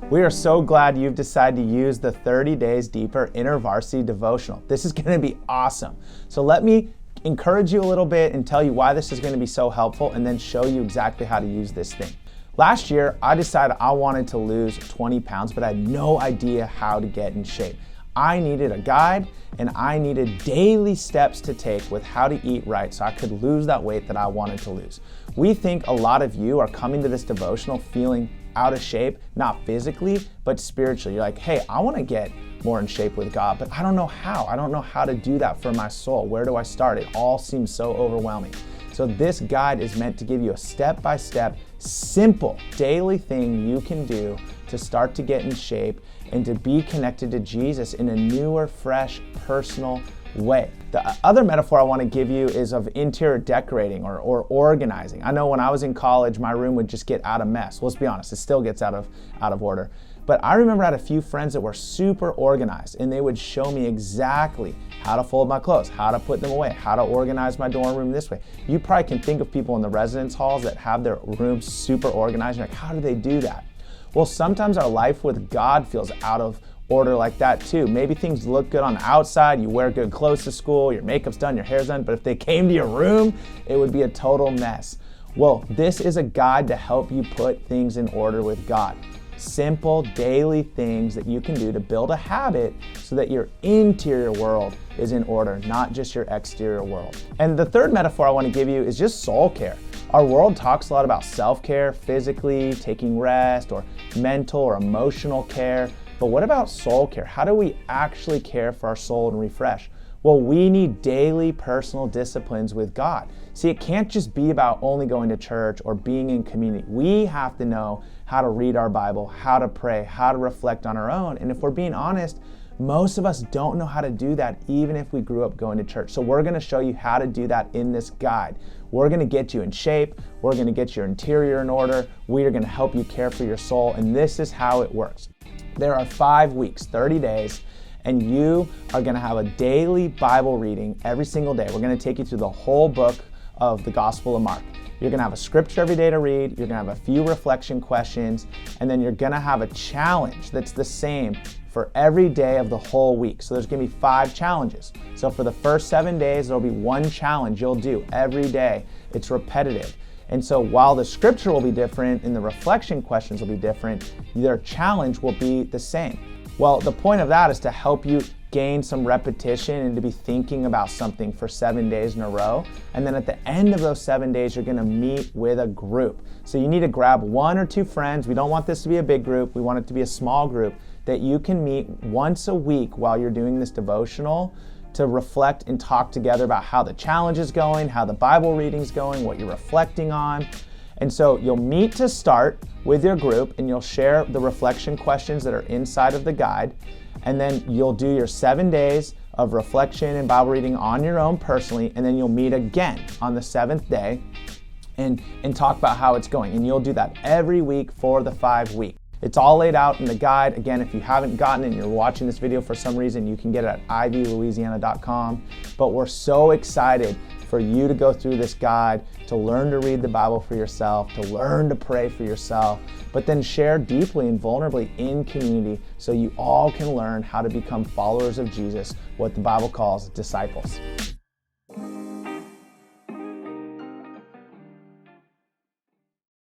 We are so glad you've decided to use the 30 Days Deeper InterVarsity Devotional. This is going to be awesome. So let me encourage you a little bit and tell you why this is going to be so helpful, and then show you exactly how to use this thing. Last year, I decided I wanted to lose 20 pounds, but I had no idea how to get in shape. I needed a guide, and I needed daily steps to take with how to eat right so I could lose that weight that I wanted to lose. We think a lot of you are coming to this devotional feeling out of shape, not physically, but spiritually. You're like, hey, I want to get more in shape with God, but I don't know how. I don't know how to do that for my soul. Where do I start? It all seems so overwhelming. So this guide is meant to give you a step-by-step, simple daily thing you can do to start to get in shape and to be connected to Jesus in a newer, fresh, personal way. The other metaphor I want to give you is of interior decorating or organizing. I know when I was in college, my room would just get out of mess. Let's be honest, it still gets out of order. But I remember I had a few friends that were super organized, and they would show me exactly how to fold my clothes, how to put them away, how to organize my dorm room this way. You probably can think of people in the residence halls that have their rooms super organized. You're like, how do they do that? Well, sometimes our life with God feels out of order like that too. Maybe things look good on the outside, you wear good clothes to school, your makeup's done, your hair's done, but if they came to your room, it would be a total mess. Well, this is a guide to help you put things in order with God. Simple daily things that you can do to build a habit so that your interior world is in order, not just your exterior world. And the third metaphor I want to give you is just soul care. Our world talks a lot about self-care, physically, taking rest, or mental or emotional care. But what about soul care? How do we actually care for our soul and refresh? Well, we need daily personal disciplines with God. See, it can't just be about only going to church or being in community. We have to know how to read our Bible, how to pray, how to reflect on our own. And if we're being honest, most of us don't know how to do that even if we grew up going to church. So we're going to show you how to do that in this guide. We're going to get you in shape. We're going to get your interior in order. We are going to help you care for your soul. And this is how it works. There are 5 weeks, 30 days, and you are going to have a daily Bible reading every single day. We're going to take you through the whole book of the Gospel of Mark. You're going to have a scripture every day to read. You're going to have a few reflection questions, and then you're going to have a challenge that's the same for every day of the whole week. So there's going to be 5 challenges. So for the first 7 days, there'll be 1 challenge you'll do every day. It's repetitive. And so while the scripture will be different and the reflection questions will be different, their challenge will be the same. Well, the point of that is to help you gain some repetition and to be thinking about something for 7 days in a row. And then at the end of those 7 days, you're going to meet with a group. So you need to grab 1 or 2 friends. We don't want this to be a big group. We want it to be a small group that you can meet once a week while you're doing this devotional to reflect and talk together about how the challenge is going, how the Bible reading's going, what you're reflecting on. And so you'll meet to start with your group, and you'll share the reflection questions that are inside of the guide. And then you'll do your 7 days of reflection and Bible reading on your own personally, and then you'll meet again on the 7th day and talk about how it's going. And you'll do that every week for the 5 weeks. It's all laid out in the guide. Again, if you haven't gotten it and you're watching this video for some reason, you can get it at ivlouisiana.com. But we're so excited for you to go through this guide, to learn to read the Bible for yourself, to learn to pray for yourself, but then share deeply and vulnerably in community so you all can learn how to become followers of Jesus, what the Bible calls disciples.